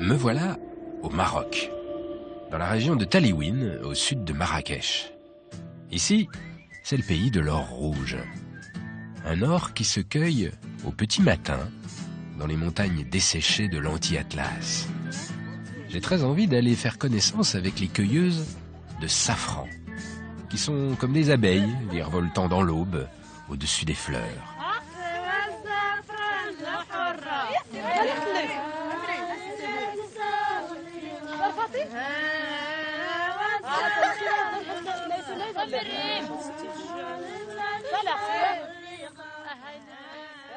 Me voilà au Maroc, dans la région de Taliwin, au sud de Marrakech. Ici, c'est le pays de l'or rouge. Un or qui se cueille au petit matin dans les montagnes desséchées de l'Anti-Atlas. J'ai très envie d'aller faire connaissance avec les cueilleuses de safran, qui sont comme des abeilles virevoltant dans l'aube au-dessus des fleurs.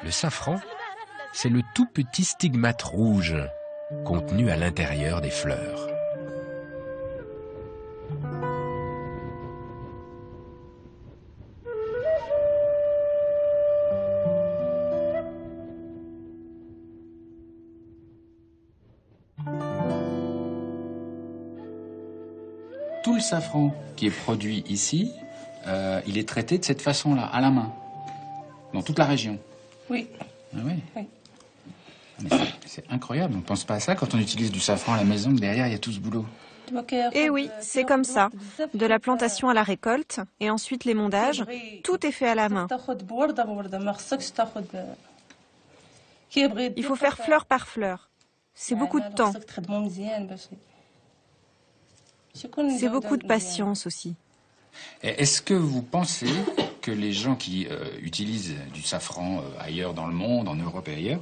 Le safran, c'est le tout petit stigmate rouge contenu à l'intérieur des fleurs. Tout le safran qui est produit ici, il est traité de cette façon-là, à la main, dans toute la région. Oui. Ah oui. Oui. C'est incroyable, on ne pense pas à ça quand on utilise du safran à la maison, que derrière il y a tout ce boulot. Et oui, c'est comme ça. De la plantation à la récolte, et ensuite les mondages, tout est fait à la main. Il faut faire fleur par fleur. C'est beaucoup de temps. C'est beaucoup de patience aussi. Est-ce que vous pensez que les gens qui utilisent du safran ailleurs dans le monde, en Europe et ailleurs,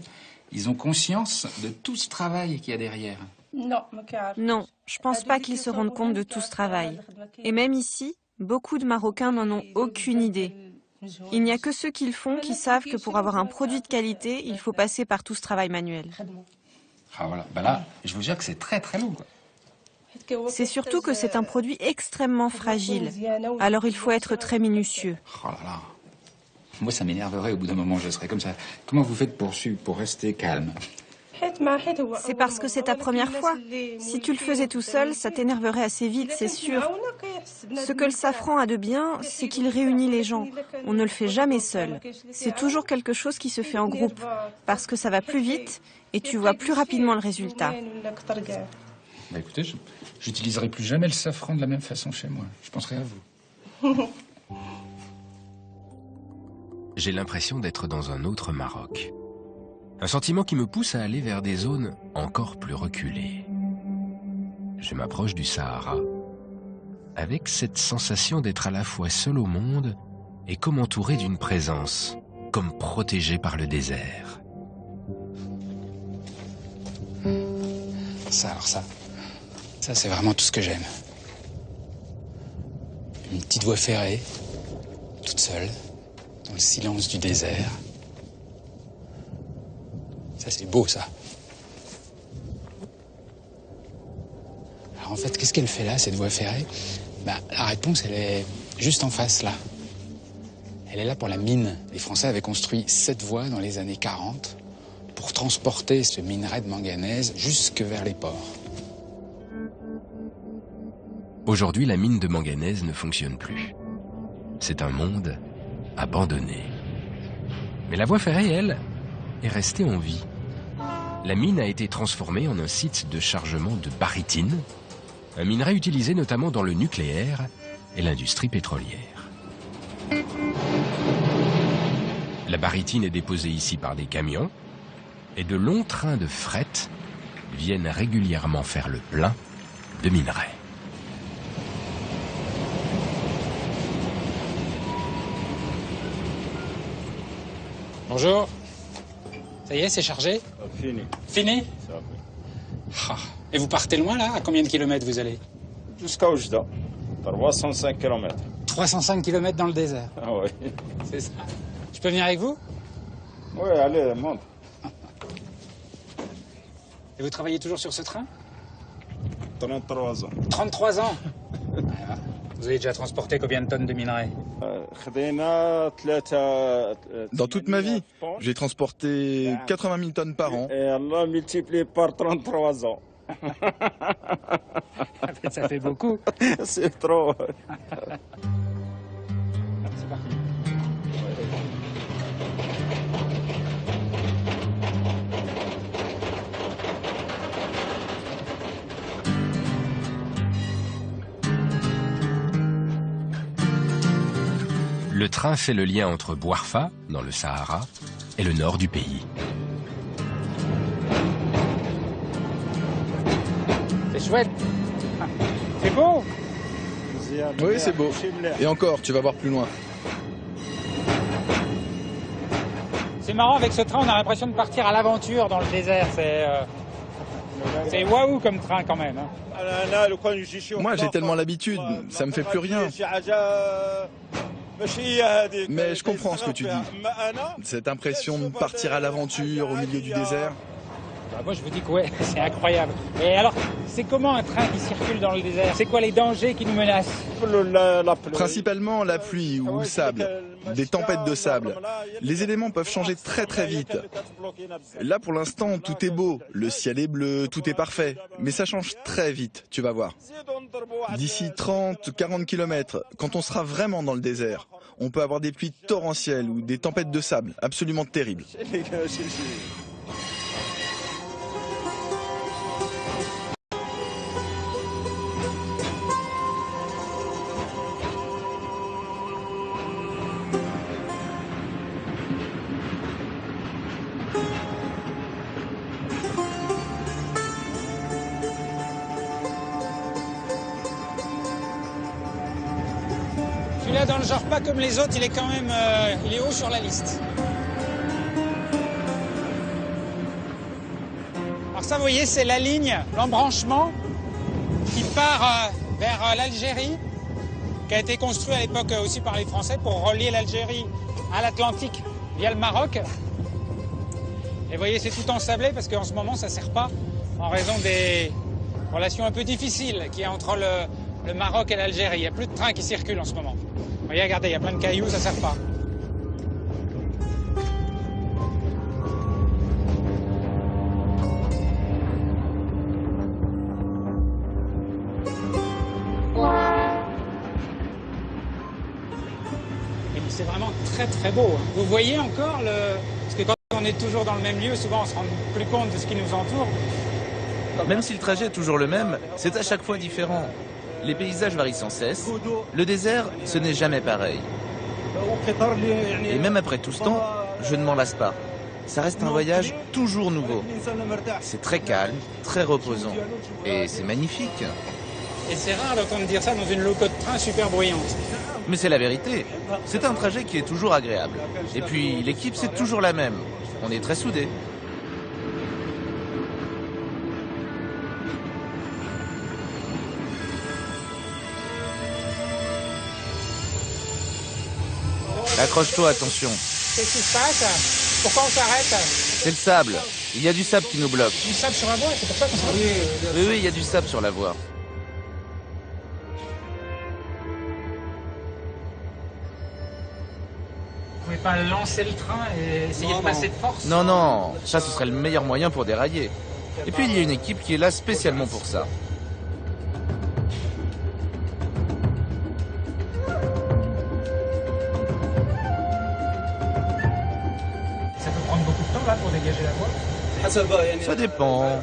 ils ont conscience de tout ce travail qu'il y a derrière? Non, je pense pas qu'ils se rendent compte de tout ce travail. Et même ici, beaucoup de Marocains n'en ont aucune idée. Il n'y a que ceux qui le font qui savent que pour avoir un produit de qualité, il faut passer par tout ce travail manuel. Ah voilà, ben là, je vous jure que c'est très très long, quoi. C'est surtout que c'est un produit extrêmement fragile. Alors il faut être très minutieux. Oh là là. Moi, ça m'énerverait au bout d'un moment, je serais comme ça. Comment vous faites pour rester calme? C'est parce que c'est ta première fois. Si tu le faisais tout seul, ça t'énerverait assez vite, c'est sûr. Ce que le safran a de bien, c'est qu'il réunit les gens. On ne le fait jamais seul. C'est toujours quelque chose qui se fait en groupe, parce que ça va plus vite et tu vois plus rapidement le résultat. Bah écoutez, j'utiliserai plus jamais le safran de la même façon chez moi. Je penserai à vous. J'ai l'impression d'être dans un autre Maroc. Un sentiment qui me pousse à aller vers des zones encore plus reculées. Je m'approche du Sahara, avec cette sensation d'être à la fois seul au monde et comme entouré d'une présence, comme protégé par le désert. Ça c'est vraiment tout ce que j'aime. Une petite voie ferrée, toute seule, dans le silence du désert. Ça, c'est beau, ça. Alors, en fait, qu'est-ce qu'elle fait là, cette voie ferrée? La réponse, elle est juste en face, là. Elle est là pour la mine. Les Français avaient construit 7 voies dans les années 40 pour transporter ce minerai de manganèse jusque vers les ports. Aujourd'hui, la mine de manganèse ne fonctionne plus. C'est un monde abandonné. Mais la voie ferrée, elle, est restée en vie. La mine a été transformée en un site de chargement de barytine, un minerai utilisé notamment dans le nucléaire et l'industrie pétrolière. La barytine est déposée ici par des camions et de longs trains de fret viennent régulièrement faire le plein de minerai. Bonjour. Ça y est, c'est chargé? Fini. Fini? Ça fait. Ah. Et vous partez loin, là? À combien de kilomètres vous allez? Jusqu'à Oujda. 305 km. 305 kilomètres dans le désert. Ah oui. C'est ça. Je peux venir avec vous? Oui, allez, monte. Et vous travaillez toujours sur ce train? 33 ans. 33 ans. Vous avez déjà transporté combien de tonnes de minerai? Dans toute ma vie, j'ai transporté 80 000 tonnes par an. Et Allah multiplié par 33 ans. Ça fait beaucoup. C'est trop. C'est parti. train fait le lien entre Bouarfa, dans le Sahara, et le nord du pays. C'est chouette. C'est beau. Oui, c'est beau. Et encore, tu vas voir plus loin. C'est marrant, avec ce train, on a l'impression de partir à l'aventure dans le désert. C'est waouh comme train quand même. Moi, j'ai tellement l'habitude, ça me fait plus rien. Mais je comprends ce que tu dis. Cette impression de partir à l'aventure au milieu du désert. Moi, je vous dis que ouais, c'est incroyable. Et alors, c'est comment un train qui circule dans le désert? C'est quoi les dangers qui nous menacent? Principalement la pluie ou le sable, des tempêtes de sable. Les éléments peuvent changer très très vite. Là, pour l'instant, tout est beau, le ciel est bleu, tout est parfait. Mais ça change très vite, tu vas voir. D'ici 30-40 km, quand on sera vraiment dans le désert, on peut avoir des pluies torrentielles ou des tempêtes de sable absolument terribles. Celui-là, dans le genre pas comme les autres, il est quand même il est haut sur la liste. Alors ça, vous voyez, c'est la ligne, l'embranchement qui part vers l'Algérie, qui a été construit à l'époque aussi par les Français pour relier l'Algérie à l'Atlantique via le Maroc. Et vous voyez, c'est tout ensablé parce qu'en ce moment, ça ne sert pas en raison des relations un peu difficiles qu'il y a entre le Maroc et l'Algérie. Il n'y a plus de trains qui circulent en ce moment. Vous voyez, regardez, il y a plein de cailloux, ça ne sert pas. Et c'est vraiment très très beau. Vous voyez encore parce que quand on est toujours dans le même lieu, souvent on se rend plus compte de ce qui nous entoure. Même si le trajet est toujours le même, c'est à chaque fois différent. Les paysages varient sans cesse. Le désert, ce n'est jamais pareil. Et même après tout ce temps, je ne m'en lasse pas. Ça reste un voyage toujours nouveau. C'est très calme, très reposant. Et c'est magnifique. Et c'est rare d'entendre dire ça dans une loco de train super bruyante. Mais c'est la vérité. C'est un trajet qui est toujours agréable. Et puis, l'équipe, c'est toujours la même. On est très soudés. Accroche-toi, attention. Qu'est-ce qui se passe? Pourquoi on s'arrête? C'est le sable. Il y a du sable qui nous bloque. Du sable sur la voie, c'est pour ça qu'on s'arrête. Oui, il y a du sable sur la voie. Vous pouvez pas lancer le train et essayer de passer de force? Non, non, ça ce serait le meilleur moyen pour dérailler. Et puis il y a une équipe qui est là spécialement pour ça. Ça peut prendre beaucoup de temps là pour dégager la voie? Ça dépend.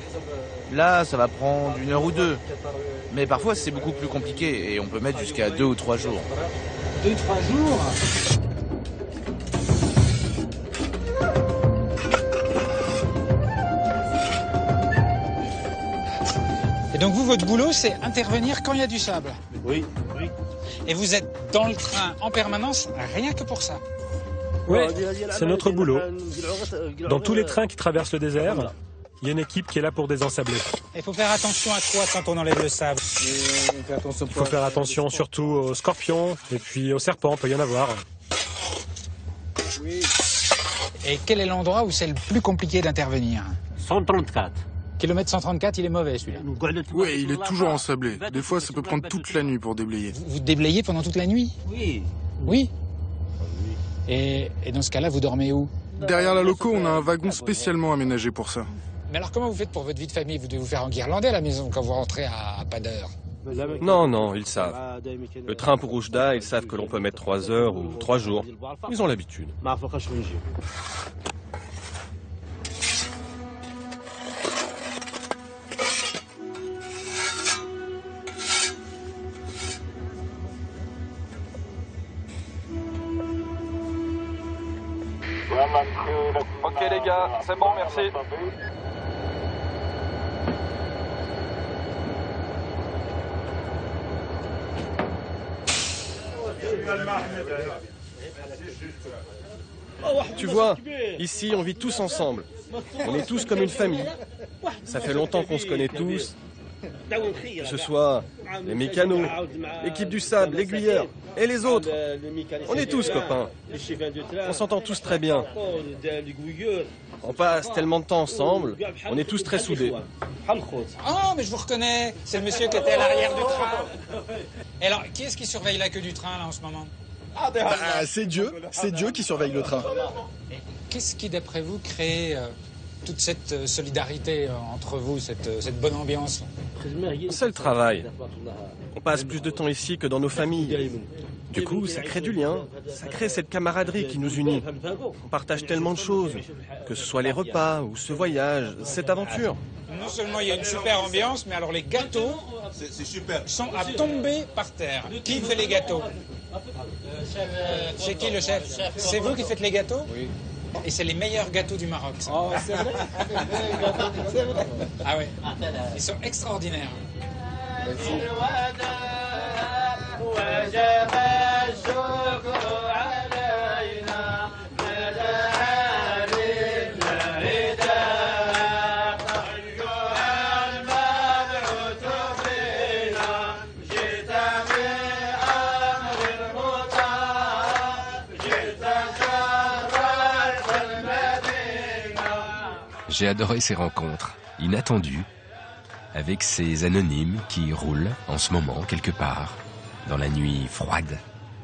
Là, ça va prendre 1 heure ou 2. Mais parfois c'est beaucoup plus compliqué et on peut mettre jusqu'à 2 ou 3 jours. 2-3 jours? Et donc vous, votre boulot, c'est intervenir quand il y a du sable? Oui. Et vous êtes dans le train en permanence, rien que pour ça? Oui, c'est notre boulot. Dans tous les trains qui traversent le désert, il y a une équipe qui est là pour désensabler. Il faut faire attention à quoi quand on enlève le sable? Il faut faire attention surtout aux scorpions et puis aux serpents, peut y en avoir. Et quel est l'endroit où c'est le plus compliqué d'intervenir? 134. Kilomètre 134, il est mauvais celui-là. Oui, il est toujours ensablé. Des fois, ça peut prendre toute la nuit pour déblayer. Vous déblayez pendant toute la nuit? Oui. Oui. Et dans ce cas-là, vous dormez où? Derrière la loco, on a un wagon spécialement aménagé pour ça. Mais alors comment vous faites pour votre vie de famille? Vous devez vous faire enguirlander à la maison quand vous rentrez à pas d'heure. Non, ils savent. Le train pour Oujda, ils savent que l'on peut mettre 3 heures ou 3 jours. Ils ont l'habitude. Ok les gars, c'est bon, merci. Tu vois, ici on vit tous ensemble. On est tous comme une famille. Ça fait longtemps qu'on se connaît tous. Que ce soit les mécanos, l'équipe du sable, l'aiguilleur et les autres. On est tous copains. On s'entend tous très bien. On passe tellement de temps ensemble, on est tous très soudés. Oh, mais je vous reconnais, c'est le monsieur qui était à l'arrière du train. Et alors, qui est-ce qui surveille la queue du train, là, en ce moment? Bah, c'est Dieu qui surveille le train. Qu'est-ce qui, d'après vous, crée toute cette solidarité entre vous, cette bonne ambiance? C'est le travail. On passe plus de temps ici que dans nos familles. Du coup, ça crée du lien, ça crée cette camaraderie qui nous unit. On partage tellement de choses, que ce soit les repas ou ce voyage, cette aventure. Non seulement il y a une super ambiance, mais alors les gâteaux sont à tomber par terre. Qui fait les gâteaux? C'est qui le chef? C'est vous qui faites les gâteaux? Oui. Et c'est les meilleurs gâteaux du Maroc. Ça. Oh, c'est vrai? C'est vrai. Ah ouais. Ils sont extraordinaires. Merci. J'ai adoré ces rencontres, inattendues, avec ces anonymes qui roulent en ce moment quelque part, dans la nuit froide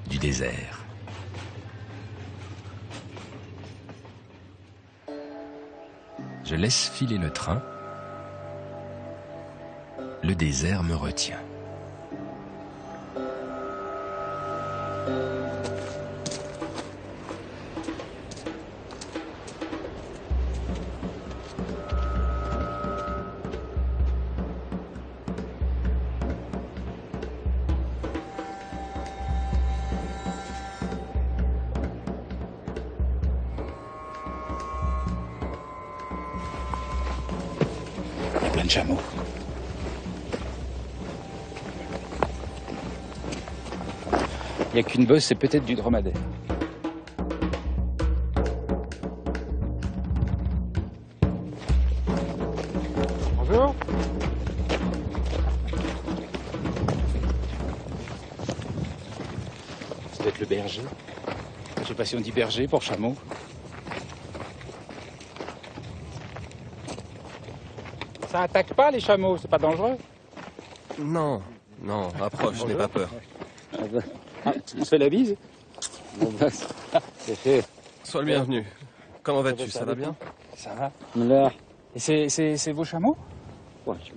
du désert. Je laisse filer le train. Le désert me retient. Il y a plein de chameaux. Il n'y a qu'une bosse, c'est peut-être du dromadaire. Bonjour. Ça doit être le berger. Je sais pas si on dit berger pour chameau. Ça attaque pas les chameaux, c'est pas dangereux? Non, non, approche, je n'ai pas peur. Tu fais la bise? C'est fait. Sois le bienvenu. Comment vas-tu, ça va bien? Ça va. Et c'est vos chameaux?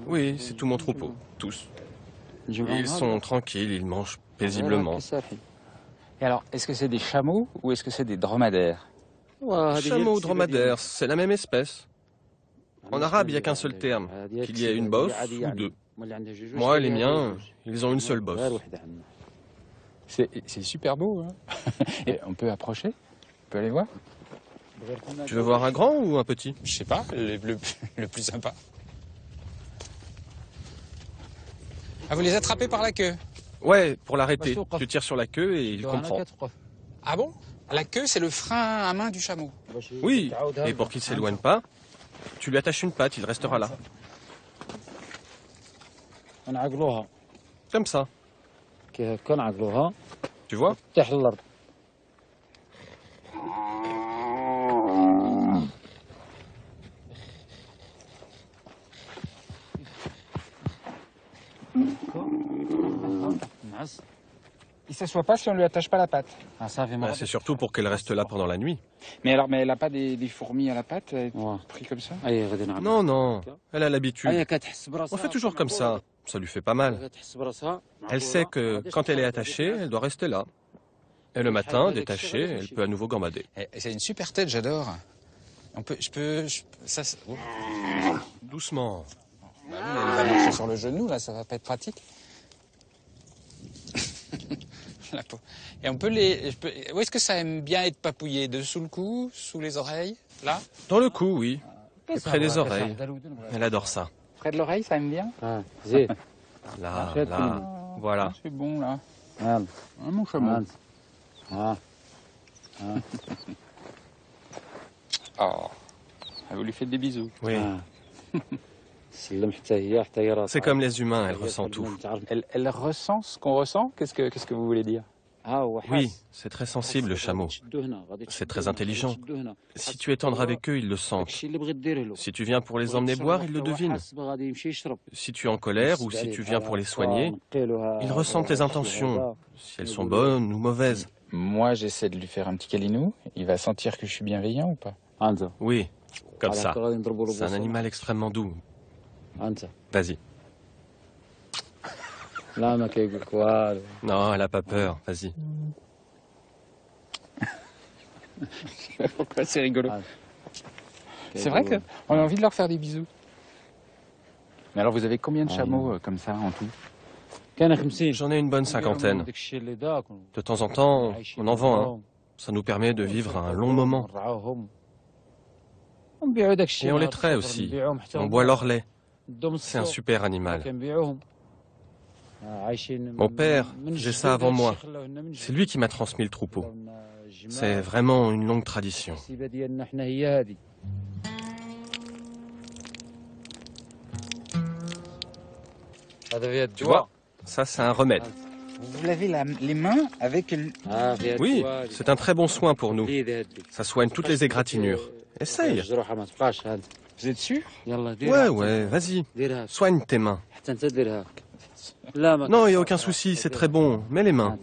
Oui, c'est tout mon troupeau, tous. Ils sont tranquilles, ils mangent paisiblement. Et alors, est-ce que c'est des chameaux ou est-ce que c'est des dromadaires? Chameau ou dromadaire, c'est la même espèce. En arabe, il n'y a qu'un seul terme, qu'il y ait une bosse ou deux. Moi, les miens, ils ont une seule bosse. C'est super beau, hein. Et on peut approcher? On peut aller voir? Tu veux voir un grand ou un petit? Je sais pas, le plus sympa. Ah, vous les attrapez par la queue? Ouais, pour l'arrêter. Tu tires sur la queue et il comprend. Ah bon? La queue, c'est le frein à main du chameau. Oui, et pour qu'il ne s'éloigne pas, tu lui attaches une patte, il restera là. Comme ça. Tu vois? Il s'assoit pas si on lui attache pas la patte. C'est surtout pour qu'elle reste là pendant la nuit. Mais elle a pas des fourmis à la patte, pris comme ça? Non, non, elle a l'habitude. On fait toujours comme ça, ça lui fait pas mal. Elle sait que quand elle est attachée, elle doit rester là. Et le matin, détachée, elle peut à nouveau gambader. C'est une super tête, j'adore. Doucement. Bah oui, elle va marcher sur le genou, là, ça va pas être pratique. Et on peut où est-ce que ça aime bien être papouillé? Dessous le cou, sous les oreilles, là? Dans le cou, oui. Et près des oreilles. Elle adore ça. Près de l'oreille, ça aime bien? Là, voilà. C'est bon, là. Mon chameau. Oh, vous lui faites des bisous. Oui. C'est comme les humains, elle ressent tout. Elle ressent ce qu'on ressent? Qu'est-ce que vous voulez dire? Oui, c'est très sensible, le chameau. C'est très intelligent. Si tu es tendre avec eux, ils le sentent. Si tu viens pour les emmener boire, ils le devinent. Si tu es en colère ou si tu viens pour les soigner, ils ressentent tes intentions, si elles sont bonnes ou mauvaises. Moi, j'essaie de lui faire un petit câlinou. Il va sentir que je suis bienveillant ou pas? Oui, comme ça. C'est un animal extrêmement doux. Vas-y. Non, elle a pas peur. Vas-y. Pourquoi c'est rigolo? C'est vrai qu'on a envie de leur faire des bisous. Mais alors, vous avez combien de chameaux comme ça en tout? J'en ai une bonne cinquantaine. De temps en temps, on en vend un. Ça nous permet de vivre un long moment. Et on les traite aussi. On boit leur lait. C'est un super animal. Mon père faisait ça avant moi. C'est lui qui m'a transmis le troupeau. C'est vraiment une longue tradition. Tu vois, ça c'est un remède. Vous lavez les mains avec... Oui, c'est un très bon soin pour nous. Ça soigne toutes les égratignures. Essaye. Vous êtes sûr? Ouais, vas-y. Soigne tes mains. Non, il n'y a aucun souci, c'est très bon. Mets les mains.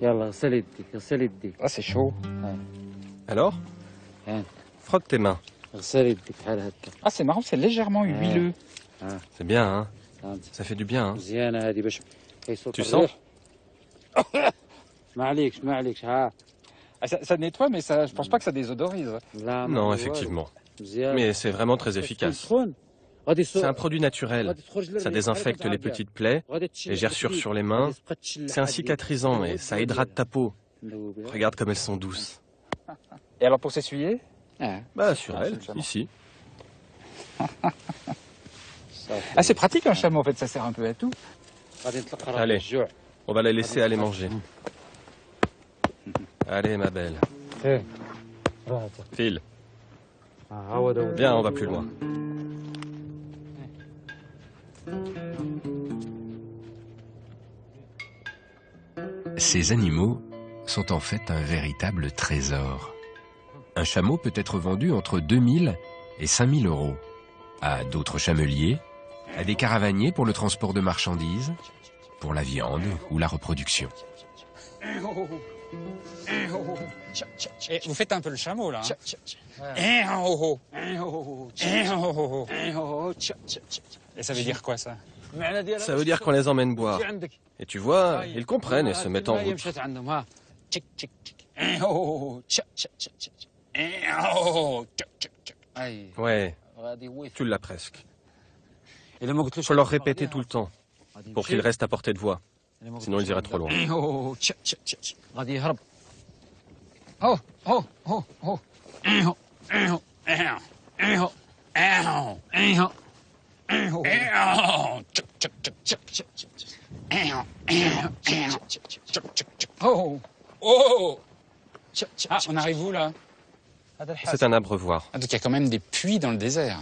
Ah, c'est chaud. Alors? Frotte tes mains. Ah, c'est marrant, c'est légèrement huileux. C'est bien, hein? Ça fait du bien, hein? Tu sens? Ça nettoie, mais ça, je pense pas que ça désodorise. Non, effectivement. Mais c'est vraiment très efficace. C'est un produit naturel. Ça désinfecte les petites plaies, les gerçures sur les mains. C'est un cicatrisant et ça hydrate ta peau. Regarde comme elles sont douces. Et alors pour s'essuyer? Bah sur elle, ici. Ah, c'est pratique un chameau en fait, ça sert un peu à tout. Allez, on va la laisser aller manger. Allez ma belle. File. Viens, on va plus loin. Ces animaux sont en fait un véritable trésor. Un chameau peut être vendu entre 2000 et 5000 euros à d'autres chameliers, à des caravaniers pour le transport de marchandises, pour la viande ou la reproduction. Et vous faites un peu le chameau là. Et ça veut dire quoi ça? Ça veut dire qu'on les emmène boire. Et tu vois, ils comprennent et se mettent en route. Ouais, tu l'as presque. Faut leur répéter tout le temps, pour qu'ils restent à portée de voix. Sinon ils iraient trop loin. Ah, on arrive où là? C'est un abreuvoir. Ah, donc il y a quand même des puits dans le désert.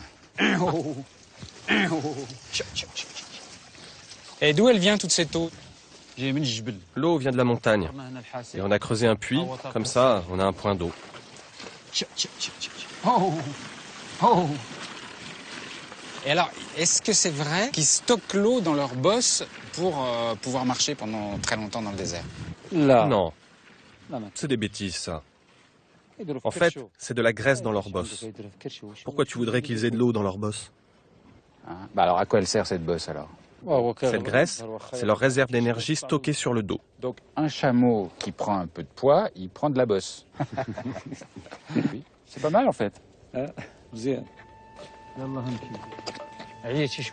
Et d'où elle vient toute cette eau? L'eau vient de la montagne. Et on a creusé un puits, comme ça on a un point d'eau. Et alors, est-ce que c'est vrai qu'ils stockent l'eau dans leurs bosses pour pouvoir marcher pendant très longtemps dans le désert? Non, c'est des bêtises ça. En fait, c'est de la graisse dans leurs bosses. Pourquoi tu voudrais qu'ils aient de l'eau dans leurs bosses? Bah alors à quoi elle sert cette bosse alors? Cette graisse, c'est leur réserve d'énergie stockée sur le dos. Donc un chameau qui prend un peu de poids, il prend de la bosse. Oui, c'est pas mal en fait.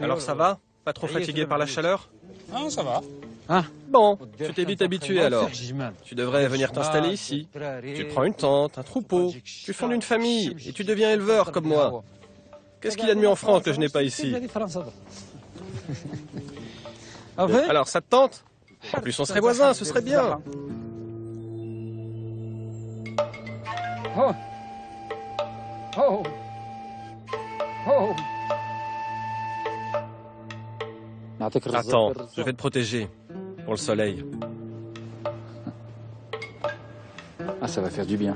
Alors ça va? Pas trop fatigué par la chaleur? Non, ça va. Bon, tu t'es vite habitué alors. Tu devrais venir t'installer ici. Tu prends une tente, un troupeau, tu fondes une famille et tu deviens éleveur comme moi. Qu'est-ce qu'il y a de mieux en France que je n'ai pas ici? Alors ça te tente? En plus on serait voisins, ce serait bien. Attends, je vais te protéger. Pour le soleil. Ah, ça va faire du bien.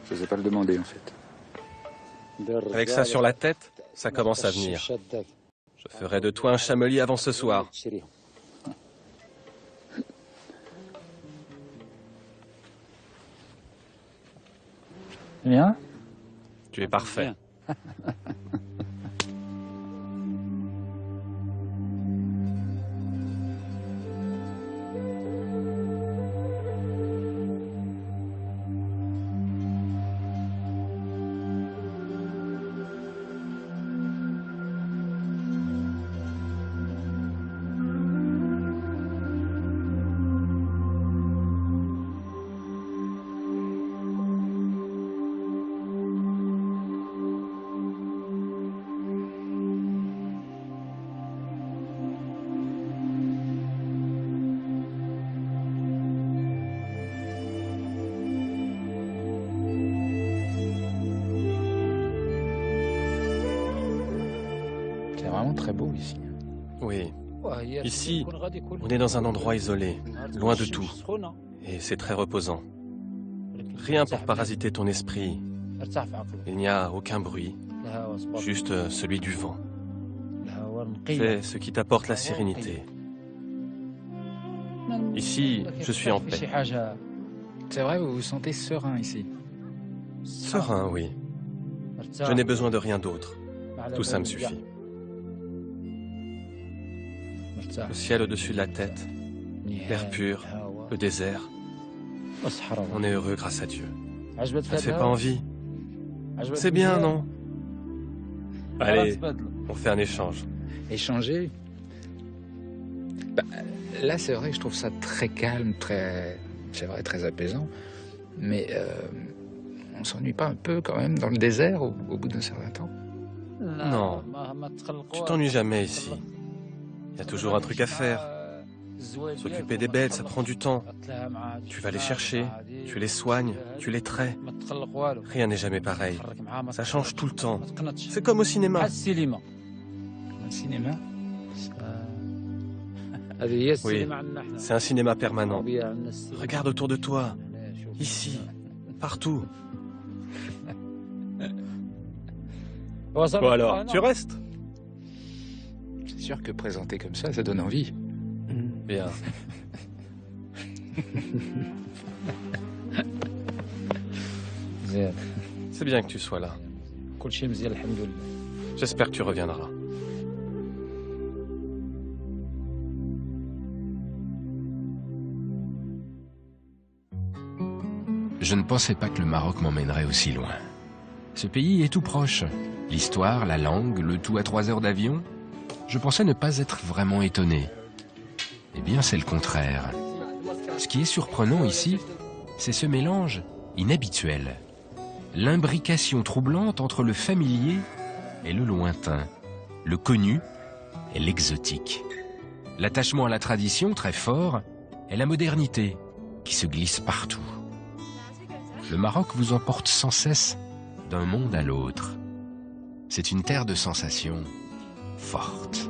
Je n'osais pas le demander, en fait. Avec ça sur la tête, ça commence à venir. Je ferai de toi un chamelier avant ce soir. Bien. Tu es parfait. C'est vraiment très beau ici. Oui. Ici, on est dans un endroit isolé, loin de tout. Et c'est très reposant. Rien pour parasiter ton esprit. Il n'y a aucun bruit, juste celui du vent. C'est ce qui t'apporte la sérénité. Ici, je suis en paix. C'est vrai, vous vous sentez serein ici. Serein, oui. Je n'ai besoin de rien d'autre. Tout ça me suffit. Le ciel au-dessus de la tête, l'air pur, le désert. On est heureux grâce à Dieu. Ça te fait pas envie? C'est bien, non? Allez, on fait un échange. Échanger? Bah, là, c'est vrai que je trouve ça très calme, c'est vrai, très apaisant. Mais on s'ennuie pas un peu quand même dans le désert au bout d'un certain temps? Non, tu t'ennuies jamais ici. Il y a toujours un truc à faire. S'occuper des bêtes, ça prend du temps. Tu vas les chercher, tu les soignes, tu les traites. Rien n'est jamais pareil. Ça change tout le temps. C'est comme au cinéma. Un cinéma? Oui, c'est un cinéma permanent. Regarde autour de toi, ici, partout. Bon alors, tu restes? C'est sûr que présenter comme ça donne envie. Bien. C'est bien que tu sois là. J'espère que tu reviendras. Je ne pensais pas que le Maroc m'emmènerait aussi loin. Ce pays est tout proche. L'histoire, la langue, le tout à 3 heures d'avion. Je pensais ne pas être vraiment étonné. Eh bien, c'est le contraire. Ce qui est surprenant ici, c'est ce mélange inhabituel. L'imbrication troublante entre le familier et le lointain, le connu et l'exotique. L'attachement à la tradition, très fort, et la modernité, qui se glisse partout. Le Maroc vous emporte sans cesse d'un monde à l'autre. C'est une terre de sensations fortes.